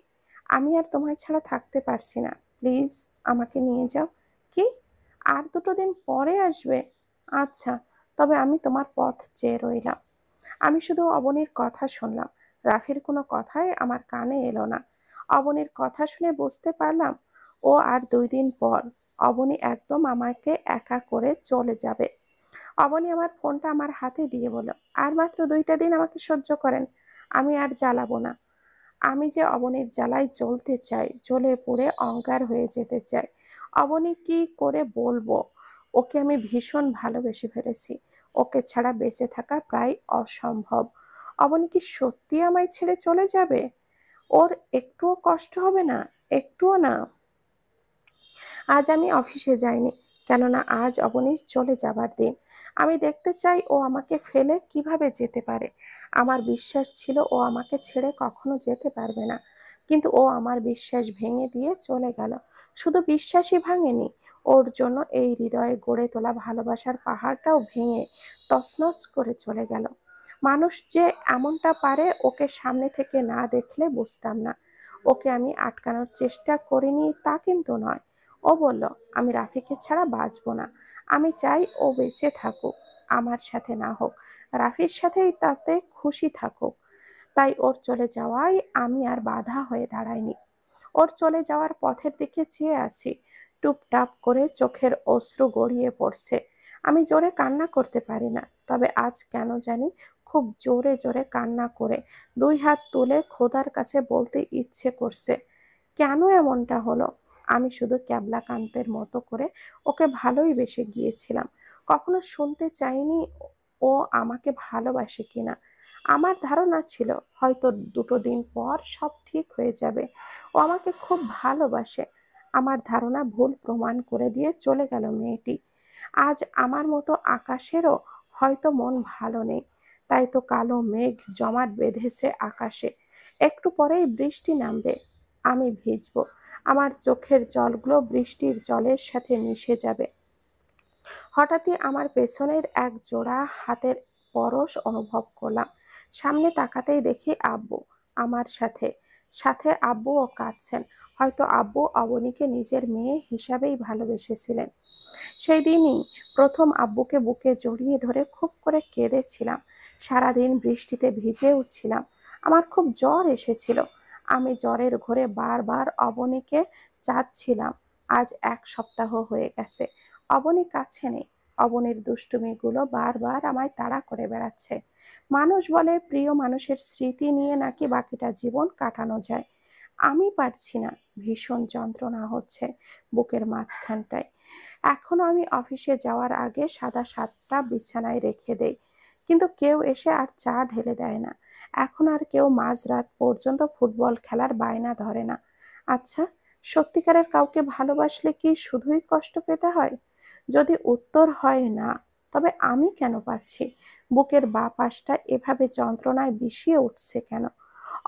আমি আর তোমায় ছাড়া থাকতে পারছি না, প্লিজ আমাকে নিয়ে যাও। কি? আর 2টো দিন পরে আসবে? আচ্ছা, তবে আমি তোমার পথ চেয়ে রইলাম। আমি শুধু অবনীর কথা শুনলাম। রাফির কোনো কথাই আমার কানে এলো না। অবনীর কথা শুনে বুঝতে পারলাম ও আর 2 দিন পর অবনী একদম আমাকে একা করে চলে যাবে। অবনী আমার ফোনটা আমার হাতে দিয়ে বলল, আর মাত্র 2টা দিন আমাকে সহ্য করেন, আমি আর জ্বালাবো না। আমি যে অবনীর জ্বালায় জ্বলতে চাই, জ্বলে পুড়ে অঙ্গার হয়ে যেতে চাই। অবনী কি করে বলবো? ওকে আমি ভীষণ ভালোবেসে ফেলেছি। ওকে ছাড়া বেঁচে থাকা প্রায় অসম্ভব। অবনী কি সত্যি আমায় ছেড়ে চলে যাবে? ওর একটুও কষ্ট হবে না? একটুও না? আজ আমি অফিসে যাইনি, কেননা আজ অবনীর চলে যাবার দিন। আমি দেখতে চাই ও আমাকে ফেলে কিভাবে যেতে পারে। আমার বিশ্বাস ছিল ও আমাকে ছেড়ে কখনো যেতে পারবে না, কিন্তু ও আমার বিশ্বাস ভেঙে দিয়ে চলে গেল। শুধু বিশ্বাসই ভাঙেনি, ওর জন্য এই হৃদয়ে গড়ে তোলা ভালোবাসার পাহাড়টাও ভেঙে তছনছ করে চলে গেল। মানুষ যে এমনটা পারে ওকে সামনে থেকে না দেখলে বুঝতাম না। ওকে আমি আটকানোর চেষ্টা করিনি তা কিন্তু নয়। ও বলল, আমি রাফিকে ছাড়া বাঁচবো না। আমি চাই ও বেঁচে থাকুক, আমার সাথে না হোক, রাফির সাথেই তাতে খুশি থাকুক। তাই ওর চলে যাওয়ায় আমি আর বাধা হয়ে দাঁড়াইনি। ওর চলে যাওয়ার পথের দিকে চেয়ে আছি। টুপটাপ করে চোখের অশ্রু গড়িয়ে পড়ছে। আমি জোরে কান্না করতে পারি না, তবে আজ কেন জানি খুব জোরে জোরে কান্না করে 2 হাত তুলে খোদার কাছে বলতে ইচ্ছে করছে, কেন এমনটা হলো? আমি শুধু ক্যাবলাকান্তের মতো করে ওকে ভালোই বেসে গিয়েছিলাম। কখনো শুনতে চাইনি ও আমাকে ভালোবাসে কিনা। আমার ধারণা ছিল হয়তো 2টো দিন পর সব ঠিক হয়ে যাবে। ও আমাকে খুব ভালোবাসে। আমার ধারণা ভুল প্রমাণ করে দিয়ে চলে গেল মেয়েটি। আজ আমার মতো আকাশেরও হয়তো মন ভালো নেই। তাই তো কালো মেঘ জমাট বেঁধেছে আকাশে। একটু পরেই বৃষ্টি নামবে, আমি ভিজবো। আমার চোখের জলগুলো বৃষ্টির জলের সাথে মিশে যাবে। হঠাৎই আমার পেছনের এক জোড়া হাতের পরশ অনুভব করলাম। সামনে তাকাতেই দেখি আব্বু আমার সাথে। সাথে আব্বুও কাঁদছেন। হয়তো আব্বু অবনীকে নিজের মেয়ে হিসাবেই ভালোবেসেছিলেন। সেই দিনই প্রথম আব্বুকে বুকে জড়িয়ে ধরে খুব করে কেঁদেছিলাম। সারাদিন বৃষ্টিতে ভিজেও ছিলাম। আমার খুব জ্বর এসেছিল। আমি জ্বরের ঘোরে বারবার অবনীকে চাচ্ছিলাম। আজ 1 সপ্তাহ হয়ে গেছে, অবনী কাছে নেই। অবনীর দুষ্টুমিগুলো বারবার আমায় তাড়া করে বেড়াচ্ছে। মানুষ বলে প্রিয় মানুষের স্মৃতি নিয়ে নাকি বাকিটা জীবন কাটানো যায়। আমি পারছি না, ভীষণ যন্ত্রণা হচ্ছে বুকের মাঝখানটায়। এখনো আমি অফিসে যাওয়ার আগে সাদা শার্টটা বিছানায় রেখে দেই, কিন্তু কেউ এসে আর চা ঢেলে দেয় না। এখন আর কেউ মাঝরাত পর্যন্ত ফুটবল খেলার বায়না ধরে না। আচ্ছা, সত্যিকারের কাউকে ভালোবাসলে কি শুধুই কষ্ট পেতে হয়? যদি উত্তর হয় না, তবে আমি কেন পাচ্ছি? বুকের বাঁ পাশটা এভাবে যন্ত্রণায় বিষিয়ে উঠছে কেন?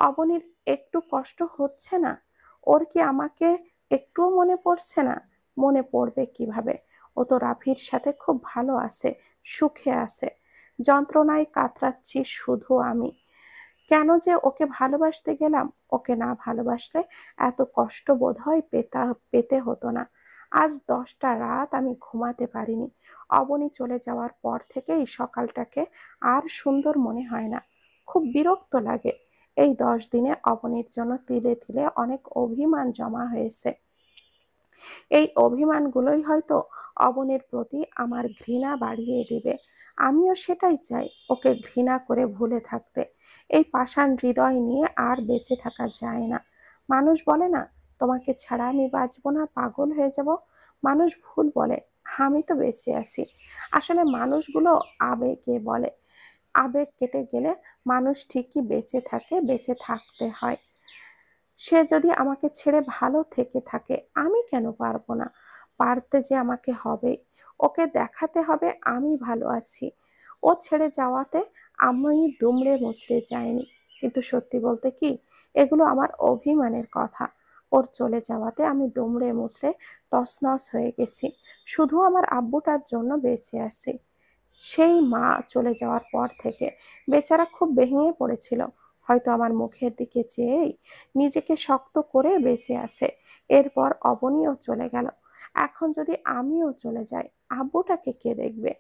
অবনীর একটু কষ্ট হচ্ছে না? ওর কি আমাকে একটুও মনে পড়ছে না? মনে পড়বে কিভাবে? ও তো রাফির সাথে খুব ভালো আছে, সুখে আছে। যন্ত্রণায় কাতরাচ্ছি শুধু আমি। কেন যে ওকে ভালোবাসতে গেলাম? ওকে না ভালোবাসলে এত কষ্ট বোধহয় পেতে হতো না। আজ 10টা রাত আমি ঘুমাতে পারিনি। অবনী চলে যাওয়ার পর থেকেই সকালটাকে আর সুন্দর মনে হয় না, খুব বিরক্ত লাগে। এই 10 দিনে অবনীর জন্য তিলে তিলে অনেক অভিমান জমা হয়েছে। এই অভিমানগুলোই হয়তো অবনীর প্রতি আমার ঘৃণা বাড়িয়ে দিবে। আমিও সেটাই চাই, ওকে ঘৃণা করে ভুলে থাকতে। এই পাষাণ হৃদয় নিয়ে আর বেঁচে থাকা যায় না। মানুষ বলে না, তোমাকে ছাড়া আমি বাঁচবো না, পাগল হয়ে যাব। মানুষ ভুল বলে, আমি তো বেঁচে আছি। আসলে মানুষগুলো আবেগে বলে। আবেগ কেটে গেলে মানুষ ঠিকই বেঁচে থাকে, বেঁচে থাকতে হয়। সে যদি আমাকে ছেড়ে ভালো থেকে থাকে, আমি কেন পারবো না? পারতে যে আমাকে হবে। ওকে দেখাতে হবে আমি ভালো আছি। ও ছেড়ে যাওয়াতে আমি দুমড়ে মুচড়ে যাইনি, কিন্তু সত্যি বলতে কি, এগুলো আমার অভিমানের কথা। ওর চলে যাওয়াতে আমি দুমড়ে মুচড়ে তছনছ হয়ে গেছি। শুধু আমার আব্বুটার জন্য বেঁচে আছি। সেই মা চলে যাওয়ার পর থেকে বেচারা খুব ভেঙে পড়েছিল। হয়তো আমার মুখের দিকে চেয়েই নিজেকে শক্ত করে বেঁচে আছে। এরপর অবনীও চলে গেল। এখন যদি আমিও চলে যাই, আব্বুটাকে কে দেখবে?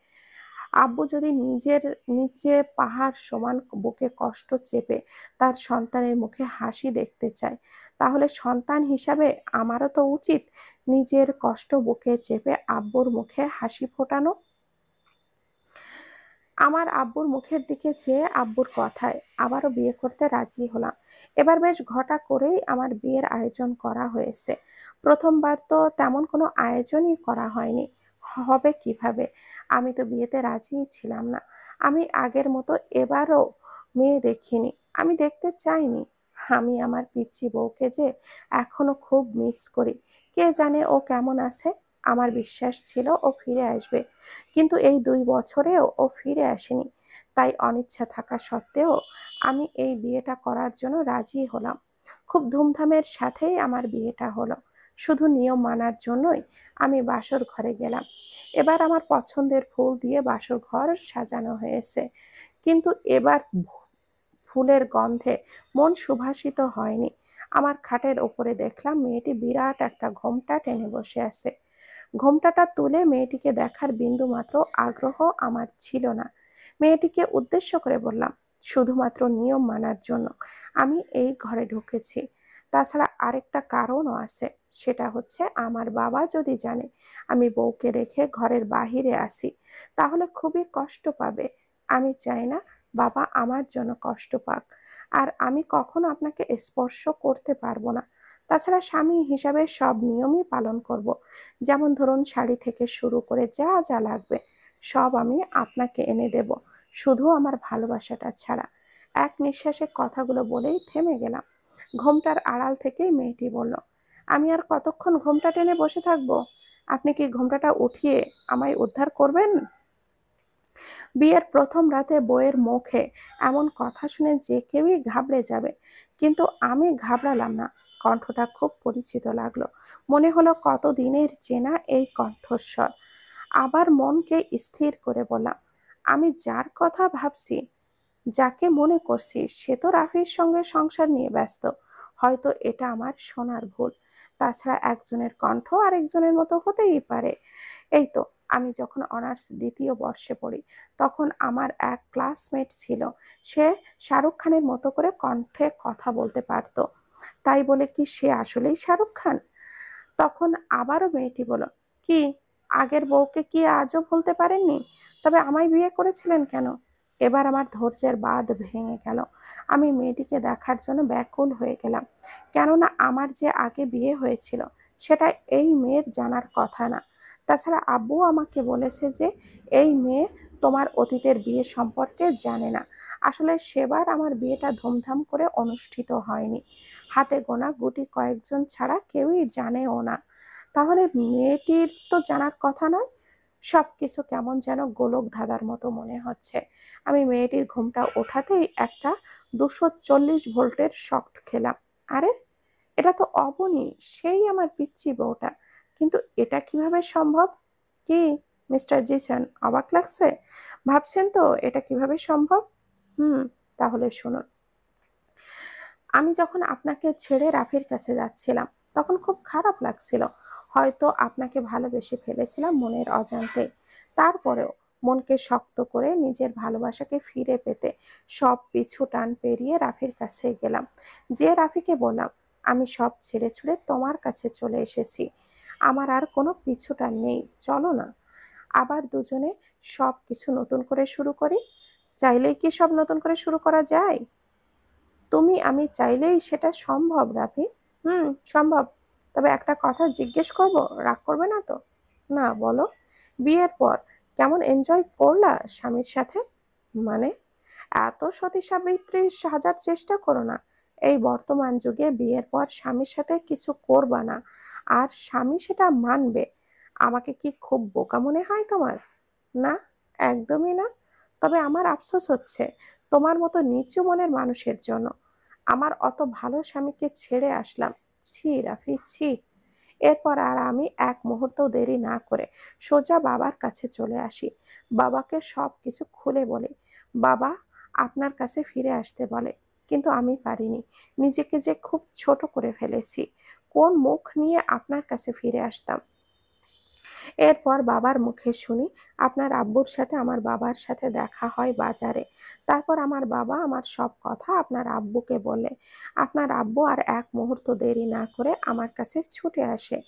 আব্বু যদি নিজের নিচে পাহাড় সমান বুকে কষ্ট চেপে তার সন্তানের মুখে হাসি দেখতে চায়, তাহলে সন্তান হিসাবে আমারও তো উচিত নিজের কষ্ট বুকে চেপে আব্বুর মুখে হাসি ফোটানো। আমার আব্বুর মুখের দিকে চেয়ে আব্বুর কথায় আবারও বিয়ে করতে রাজি হলাম। এবার বেশ ঘটা করেই আমার বিয়ের আয়োজন করা হয়েছে। প্রথমবার তো তেমন কোনো আয়োজনই করা হয়নি, হবে কিভাবে? আমি তো বিয়েতে রাজিই ছিলাম না। আমি আগের মতো এবারও মেয়ে দেখিনি, আমি দেখতে চাইনি। আমি আমার পিচ্চি বউকে যে এখনো খুব মিস করি। কে জানে ও কেমন আছে। আমার বিশ্বাস ছিল ও ফিরে আসবে, কিন্তু এই 2 বছরেও ও ফিরে আসেনি। তাই অনিচ্ছা থাকা সত্ত্বেও আমি এই বিয়েটা করার জন্য রাজি হলাম। খুব ধুমধামের সাথেই আমার বিয়েটা হলো। শুধু নিয়ম মানার জন্যই আমি বাসর ঘরে গেলাম। এবার আমার পছন্দের ফুল দিয়ে বাসর ঘর সাজানো হয়েছে, কিন্তু এবার ফুলের গন্ধে মন সুভাসিত হয়নি। আমার খাটের ওপরে দেখলাম মেয়েটি বিরাট একটা ঘোমটা টেনে বসে আছে। ঘোমটাটা তুলে মেয়েটিকে দেখার বিন্দুমাত্র আগ্রহ আমার ছিল না। মেয়েটিকে উদ্দেশ্য করে বললাম, শুধুমাত্র নিয়ম মানার জন্য আমি এই ঘরে ঢুকেছি। তাছাড়া আরেকটা কারণও আছে, সেটা হচ্ছে আমার বাবা যদি জানে আমি বউকে রেখে ঘরের বাহিরে আসি, তাহলে খুবই কষ্ট পাবে। আমি চাই না বাবা আমার জন্য কষ্ট পাক। আর আমি কখনো আপনাকে স্পর্শ করতে পারবো না। তাছাড়া স্বামী হিসাবে সব নিয়মই পালন করব। যেমন ধরুন, শাড়ি থেকে শুরু করে যা যা লাগবে সব আমি আপনাকে এনে দেব, শুধু আমার ভালোবাসাটা ছাড়া। এক নিঃশ্বাসে কথাগুলো বলেই থেমে গেলাম। ঘোমটার আড়াল থেকেই মেয়েটি বলল, আমি আর কতক্ষণ ঘোমটা টেনে বসে থাকবো? আপনি কি ঘোমটাটা উঠিয়ে আমায় উদ্ধার করবেন? বিয়ের প্রথম রাতে বউয়ের মুখে এমন কথা শুনে যে কেউই ঘাবড়ে যাবে, কিন্তু আমি ঘাবড়ালাম না। কণ্ঠটা খুব পরিচিত লাগলো। মনে হলো কতদিনের চেনা এই কণ্ঠস্বর। আবার মনকে স্থির করে বললাম, আমি যার কথা ভাবছি, যাকে মনে করছি, সে তো রাফির সঙ্গে সংসার নিয়ে ব্যস্ত। হয়তো এটা আমার শোনার ভুল। তাছাড়া একজনের কণ্ঠ আরেকজনের মতো হতেই পারে। এই তো, আমি যখন অনার্স 2য় বর্ষে পড়ি, তখন আমার এক ক্লাসমেট ছিল। সে শাহরুখ খানের মতো করে কণ্ঠে কথা বলতে পারতো। তাই বলে কি সে আসলেই শাহরুখ খান? তখন আবারও মেয়েটি বলল, কি, আগের বউকে কি আজও ভুলতে পারেননি? তবে আমায় বিয়ে করেছিলেন কেন? এবার আমার ধৈর্যের বাঁধ ভেঙে গেল। আমি মেয়েটিকে দেখার জন্য ব্যাকুল হয়ে গেলাম। কেননা আমার যে আগে বিয়ে হয়েছিল সেটা এই মেয়ের জানার কথা না। তাছাড়া আব্বু আমাকে বলেছে যে এই মেয়ে তোমার অতীতের বিয়ে সম্পর্কে জানে না। আসলে সেবার আমার বিয়েটা ধুমধাম করে অনুষ্ঠিত হয়নি। হাতে গোনা গুটি কয়েকজন ছাড়া কেউই জানেও না। তাহলে মেয়েটির তো জানার কথা নয়। সবকিছু কেমন যেন গোলক ধাঁধার মতো মনে হচ্ছে। আমি মেয়েটির ঘুমটা ওঠাতেই একটা 240 ভোল্টের শক খেলাম। আরে, এটা তো অবনী, সেই আমার পিচ্চি বউটা। কিন্তু এটা কিভাবে সম্ভব? কি মিস্টার জিসান, অবাক লাগছে? ভাবছেন তো এটা কিভাবে সম্ভব? হুম, তাহলে শুনুন। আমি যখন আপনাকে ছেড়ে রাফির কাছে যাচ্ছিলাম তখন খুব খারাপ লাগছিল। হয়তো আপনাকে ভালোবেসে ফেলেছিলাম মনের অজান্তে। তারপরেও মনকে শক্ত করে নিজের ভালোবাসাকে ফিরে পেতে সব পিছু টান পেরিয়ে রাফির কাছে গেলাম। যে রাফিকে বললাম আমি সব ছেড়ে ছুড়ে তোমার কাছে চলে এসেছি, আমার আর কোনো পিছু টান নেই, চলো না আবার দুজনে সব কিছু নতুন করে শুরু করি। চাইলেই কি সব নতুন করে শুরু করা যায়? তুমি আমি চাইলেই সেটা সম্ভব রাফি। হুম, সম্ভব। তবে একটা কথা জিজ্ঞেস করব, রাগ করবে না তো? না, বলো। বিয়ের পর কেমন এনজয় করলা স্বামীর সাথে? মানে, এত সতী সাবিত্রী সাজার চেষ্টা করো না। এই বর্তমান যুগে বিয়ের পর স্বামীর সাথে কিছু করবা না আর স্বামী সেটা মানবে, আমাকে কি খুব বোকা মনে হয় তোমার? না, একদমই না। তবে আমার আফসোস হচ্ছে তোমার মতো নিচু মনের মানুষের জন্য। আমার অত ভালো স্বামীকে ছেড়ে আসলাম। ছি রাফি, ছি। এরপর আর আমি এক মুহূর্ত দেরি না করে সোজা বাবার কাছে চলে আসি। বাবাকে সব কিছু খুলে বলি। বাবা আপনার কাছে ফিরে আসতে বলে, কিন্তু আমি পারিনি। নিজেকে যে খুব ছোট করে ফেলেছি। কোন মুখ নিয়ে আপনার কাছে ফিরে আসতাম? এরপর বাবার মুখে শুনি আপনার আব্বুর সাথে আমার বাবার সাথে দেখা হয় বাজারে। তারপর আমার বাবা আমার সব কথা আপনার আব্বুকে বলে। আপনার আব্বু আর এক মুহূর্ত দেরি না করে আমার কাছে ছুটে আসে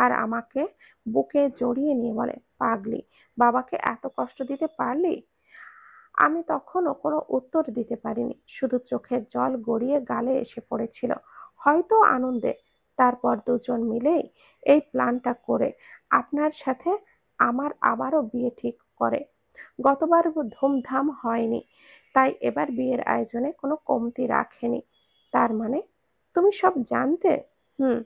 আর আমাকে বুকে জড়িয়ে নিয়ে বলে, পাগলি, বাবাকে এত কষ্ট দিতে পারলি? আমি তখনও কোনো উত্তর দিতে পারিনি, শুধু চোখের জল গড়িয়ে গালে এসে পড়েছিল, হয়তো আনন্দে। তারপর দুজন মিলেই এই প্ল্যানটা করে আপনার সাথে আমার আবারও বিয়ে ঠিক করে। গতবার ধুমধাম হয়নি, তাই এবার বিয়ের আয়োজনে কোনো কমতি রাখেনি। তার মানে তুমি সব জানতে? হুম।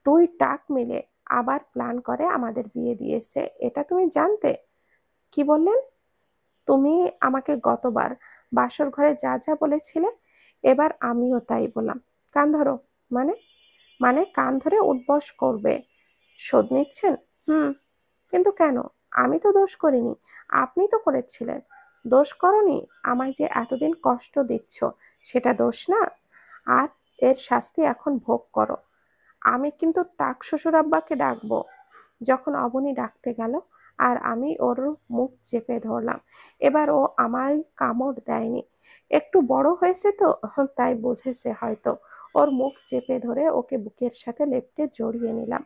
দুই টাক মিলে আবার প্ল্যান করে আমাদের বিয়ে দিয়েছে, এটা তুমি জানতে? কি বললেন? তুমি আমাকে গতবার বাসর ঘরে যা যা বলেছিলে, এবার আমিও তাই বললাম। কান ধরো। মানে? মানে কান ধরে উঠবস করবে। শোধ নিচ্ছেন? হুম। কিন্তু কেন? আমি তো দোষ করিনি, আপনি তো করেছিলেন। দোষ করনি, আমায় যে এতদিন কষ্ট দিচ্ছ সেটা দোষ না। আর এর শাস্তি এখন ভোগ করো। আমি কিন্তু টাক শ্বশুর আব্বাকে ডাকবো। যখন অবনী ডাকতে গেল আর আমি ওর মুখ চেপে ধরলাম, এবার ও আমায় কামড় দেয়নি। একটু বড় হয়েছে তো, তাই বুঝেছে হয়তো। ওর মুখ চেপে ধরে ওকে বুকের সাথে লেপ্টে জড়িয়ে নিলাম।